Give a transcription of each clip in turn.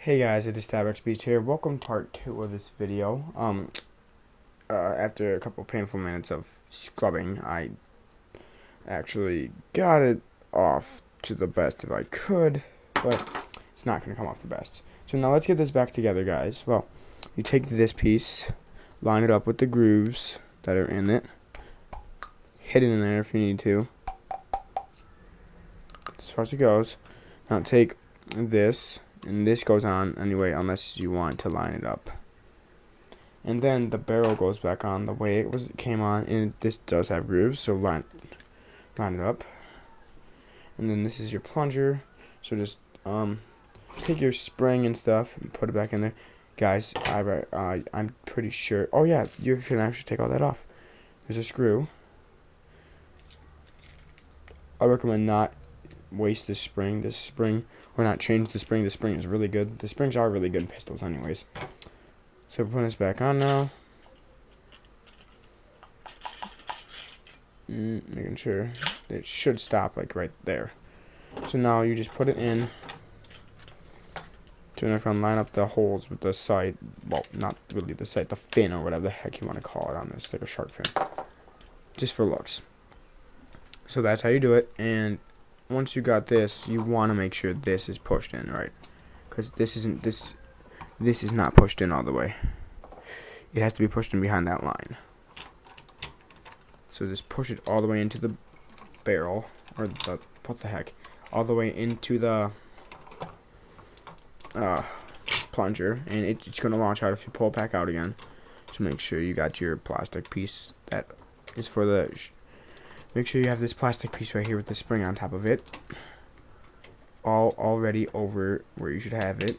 Hey guys, it is Starbucks Beach here. Welcome to part 2 of this video. After a couple painful minutes of scrubbing, I actually got it off to the best if I could, but it's not going to come off the best. So now let's get this back together, guys. Well, you take this piece, line it up with the grooves that are in it, hit it in there if you need to, as far as it goes. Now take this, and this goes on anyway unless you want to line it up, and then the barrel goes back on the way it came on, and this does have grooves, so line it up. And then this is your plunger, so just take your spring and stuff and put it back in there, guys. I'm pretty sure, oh yeah, you can actually take all that off. There's a screw. I recommend not waste this spring, or not change the spring. The spring is really good. The springs are really good in pistols anyways. So we're putting this back on now, making sure it should stop like right there. So now you just put it in, turn it around, line up the holes with the side, well, not really the side, the fin or whatever the heck you want to call it on this, like a shark fin, just for looks. So that's how you do it. And once you got this, you want to make sure this is pushed in right, because this is not pushed in all the way. It has to be pushed in behind that line. So just push it all the way into the barrel, or the, what the heck, all the way into the plunger, and it's going to launch out if you pull it back out again. So make sure you got your plastic piece that is for the make sure you have this plastic piece right here with the spring on top of it, already over where you should have it.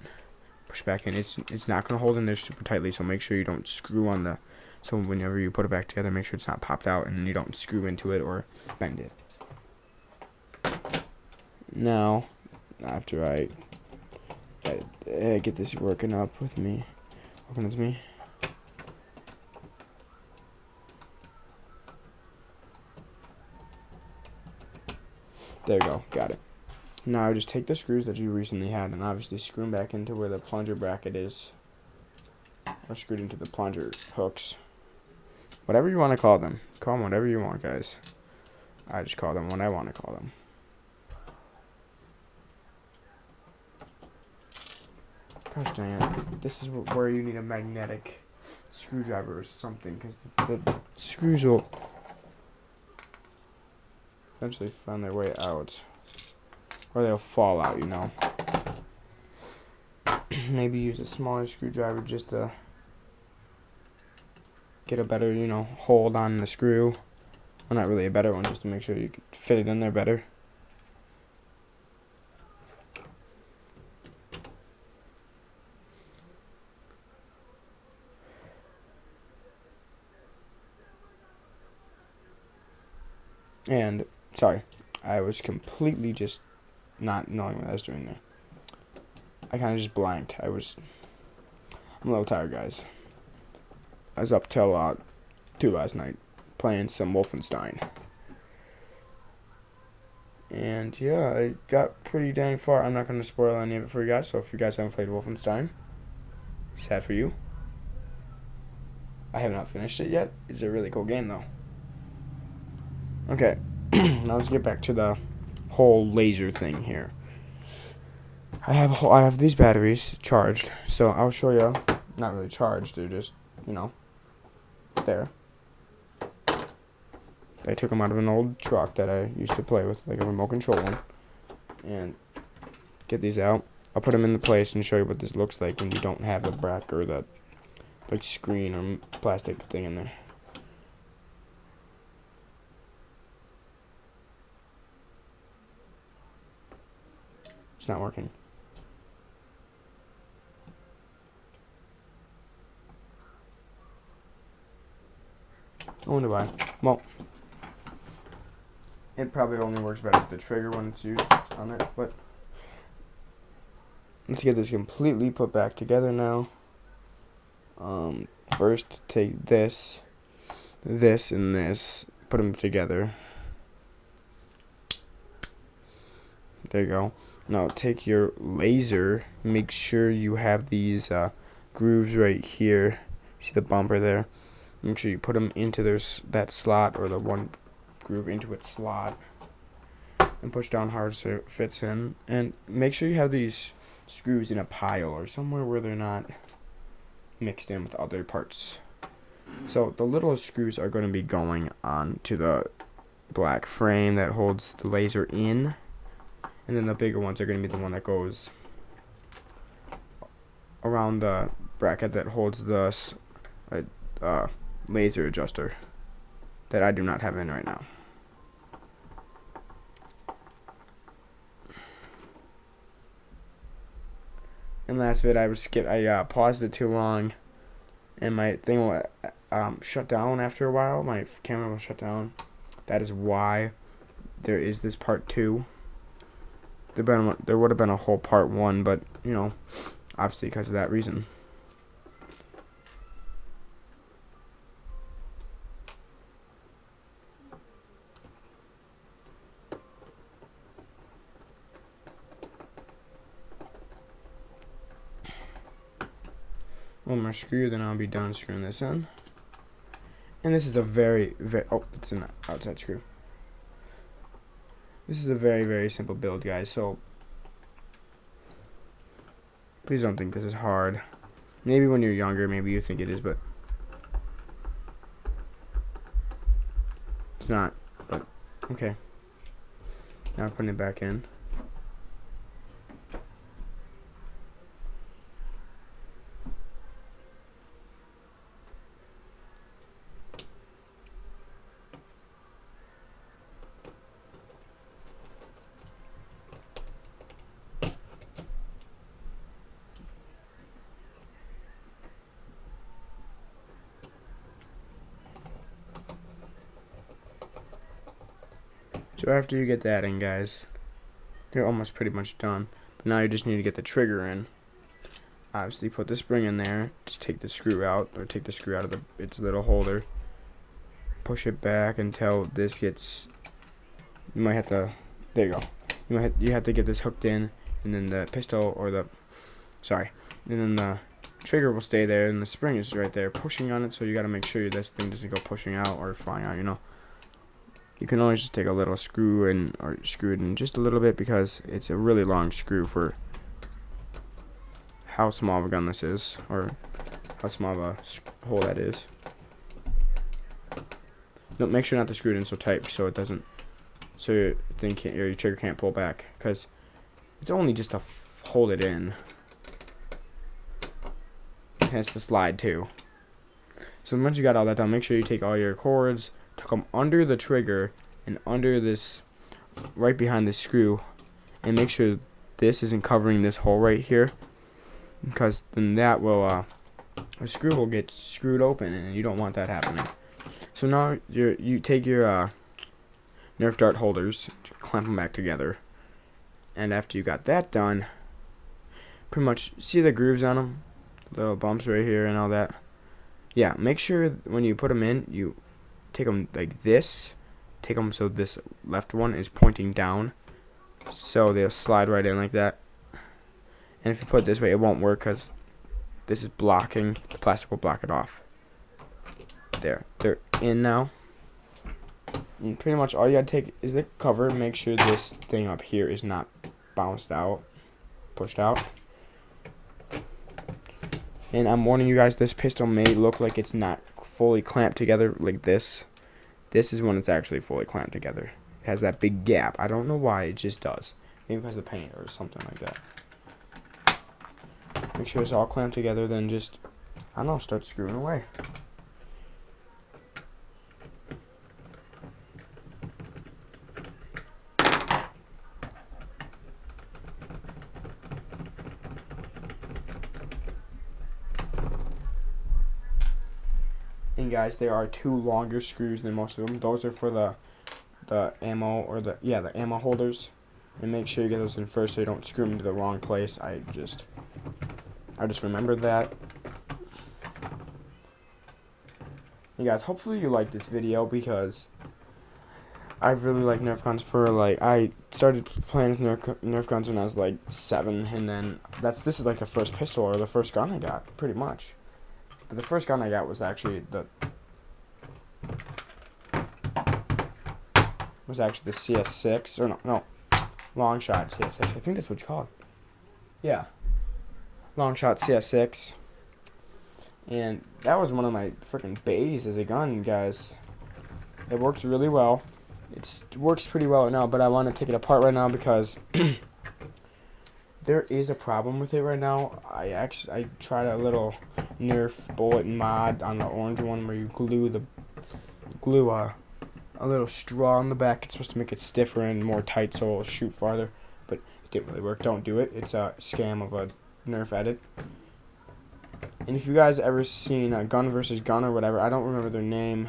Push back in. It's not going to hold in there super tightly, so make sure you don't screw on the, so whenever you put it back together, make sure it's not popped out and you don't screw into it or bend it. Now, after I get this working with me, there you go, got it. Now just take the screws that you recently had and obviously screw them back into where the plunger bracket is, or screwed into the plunger hooks, whatever you want to call them. Call them whatever you want, guys. I just call them what I want to call them. Gosh dang it. This is where you need a magnetic screwdriver or something, because the screws will eventually find their way out. Or they'll fall out, you know. Maybe use a smaller screwdriver just to get a better, you know, hold on the screw. Well, not really a better one, just to make sure you can fit it in there better. And, sorry, I was completely just not knowing what I was doing there. I kind of just blanked. I'm a little tired, guys. I was up till 2 last night playing some Wolfenstein. And yeah, I got pretty dang far. I'm not going to spoil any of it for you guys, so if you guys haven't played Wolfenstein, sad for you. I have not finished it yet. It's a really cool game, though. Okay, now let's get back to the whole laser thing here. I have these batteries charged, so I'll show you. Not really charged, they're just, you know, there. I took them out of an old truck that I used to play with, like a remote control one, and get these out. I'll put them in the place and show you what this looks like when you don't have the bracket or the like screen or plastic thing in there. It's not working. I wonder why. Well, it probably only works better with the trigger when it's used on it, but let's get this completely put back together now. First take this, and this, put them together. There you go. Now take your laser, make sure you have these grooves right here. See the bumper there? Make sure you put them into that slot, or the one groove into its slot, and push down hard so it fits in. And make sure you have these screws in a pile or somewhere where they're not mixed in with other parts. So the little screws are going to be going on to the black frame that holds the laser in, and then the bigger ones are going to be the one that goes around the bracket that holds the laser adjuster that I do not have in right now. And that's it. I paused it too long, and my thing will shut down after a while. My camera will shut down. That is why there is this part 2. There would have been a whole part 1, but you know, obviously because of that reason. One more screw, then I'll be done screwing this in. And this is a it's an outside screw. This is a very simple build, guys, so please don't think this is hard. Maybe when you're younger, maybe you think it is, but it's not. But okay. Now putting it back in. So after you get that in, guys, you're almost pretty much done. But now you just need to get the trigger in. Obviously put the spring in there, just take the screw out, or take the screw out of its little holder, push it back until this gets, you might have to, there you go, you have to get this hooked in, and then the pistol, or the, sorry, and then the trigger will stay there, and the spring is right there pushing on it, so you got to make sure this thing doesn't go pushing out or flying out, you know. You can always just take a little screw or screw it in just a little bit, because it's a really long screw for how small of a gun this is, or how small of a hole that is. No, make sure not to screw it in so tight so it doesn't, so your thing can't, or your trigger can't pull back, because it's only just to hold it in. It has to slide too. So once you got all that done, make sure you take all your cords, tuck them under the trigger and under this, right behind the screw, and make sure this isn't covering this hole right here, because then that will the screw will get screwed open, and you don't want that happening. So now you take your Nerf dart holders, clamp them back together, and after you got that done, pretty much see the grooves on them, little bumps right here and all that. Yeah, make sure when you put them in, you take them like this, take them so this left one is pointing down, so they'll slide right in like that. And if you put it this way, it won't work, because this is blocking, the plastic will block it off. There, they're in now. And pretty much all you gotta take is the cover, make sure this thing up here is not bounced out, pushed out. And I'm warning you guys, this pistol may look like it's not fully clamped together like this. This is when it's actually fully clamped together. It has that big gap. I don't know why, it just does. Maybe because of paint or something like that. Make sure it's all clamped together, then just, I don't know, start screwing away. And guys, there are 2 longer screws than most of them. Those are for the ammo, or the ammo holders. And make sure you get those in first so you don't screw them into the wrong place. I just remembered that. And guys, hopefully you like this video, because I really like Nerf guns for like I started playing with Nerf guns when I was like 7, and then this is like the first pistol or the first gun I got, pretty much. But the first gun I got was actually the CS6 or no long shot CS6. I think that's what you call it. Yeah, long shot CS6, and that was one of my freaking babies as a gun, guys. It works really well. It works pretty well now, but I want to take it apart right now because there is a problem with it right now. I tried a little Nerf bullet mod on the orange one where you glue a little straw on the back. It's supposed to make it stiffer and more tight so it'll shoot farther, but it didn't really work. Don't do it. It's a scam of a Nerf edit. And if you guys ever seen a Gun versus Gun or whatever, I don't remember their name.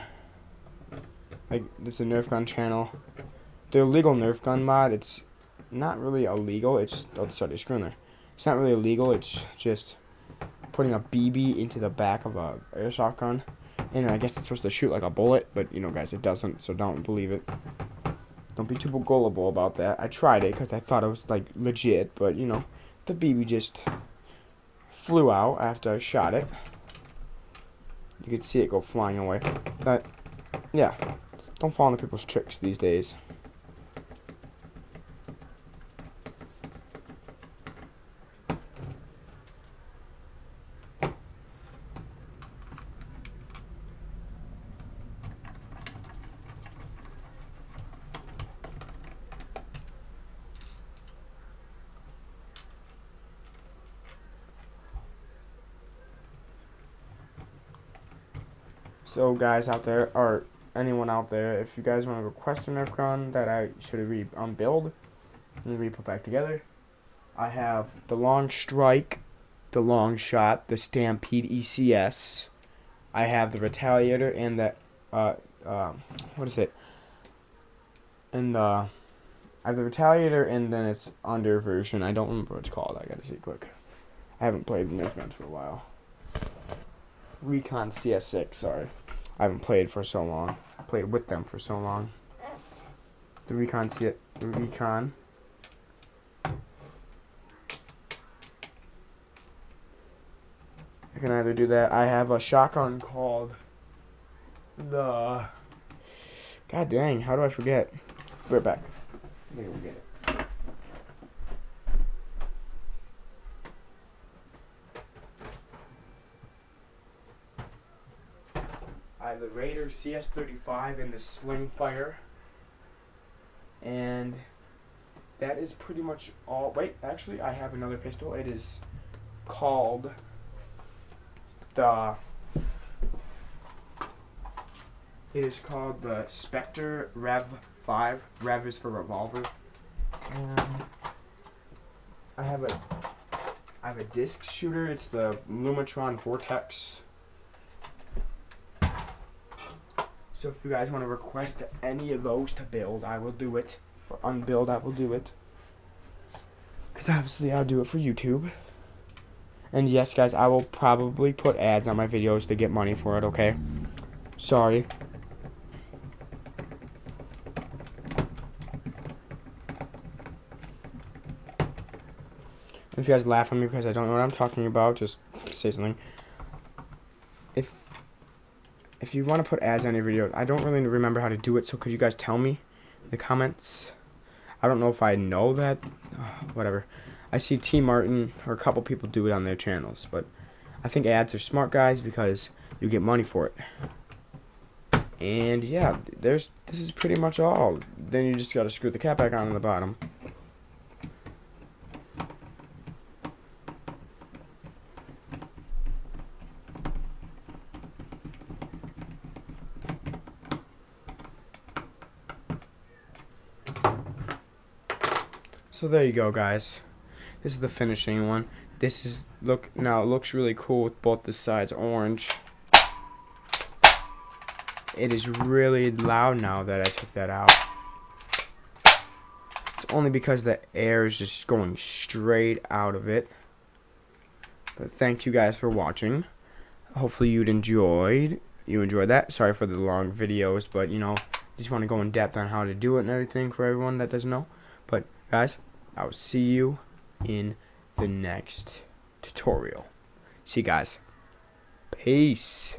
Like, it's a Nerf gun channel. The illegal Nerf gun mod, it's not really illegal. It's just, oh, sorry, screw in there. It's not really illegal. It's just putting a BB into the back of a airsoft gun, and I guess it's supposed to shoot like a bullet, but you know, guys, it doesn't. So don't believe it. Don't be too gullible about that. I tried it because I thought it was like legit, but you know, the BB just flew out after I shot it. You could see it go flying away. But yeah, don't fall into people's tricks these days. So guys out there, or anyone out there, if you guys want to request a Nerf gun that I should unbuild and re-put back together, I have the Long Strike, the Long Shot, the Stampede ECS. I have the Retaliator and the what is it? And I have the Retaliator and then its under version. I don't remember what it's called. I gotta see quick. I haven't played Nerf guns for a while. Recon CS6, sorry. I haven't played for so long. I played with them for so long. The Recon. I can either do that. I have a shotgun called the... God dang, how do I forget? Be right back. Let me go get it. I have the Raider CS35 and the Sling Fire. And that is pretty much all. Wait, actually, I have another pistol. It is called the Spectre Rev 5. Rev is for revolver. And I have a disc shooter. It's the Lumatron Vortex. So if you guys want to request any of those to build, I will do it. Or unbuild, I will do it. Because obviously I'll do it for YouTube. And yes, guys, I will probably put ads on my videos to get money for it, okay? Sorry. If you guys laugh at me because I don't know what I'm talking about, just say something. If you want to put ads on your video, I don't really remember how to do it, so could you guys tell me in the comments? I don't know if I know that. Whatever. I see T. Martin or a couple people do it on their channels, but I think ads are smart, guys, because you get money for it. And yeah, this is pretty much all. Then you just gotta screw the cap back on the bottom. So there you go, guys. This is the finishing one. This is now it looks really cool with both the sides orange. It is really loud now that I took that out. It's only because the air is just going straight out of it. But thank you guys for watching. Hopefully you enjoyed that. Sorry for the long videos, but you know, just want to go in depth on how to do it and everything for everyone that doesn't know. But guys, I will see you in the next tutorial. See you guys. Peace.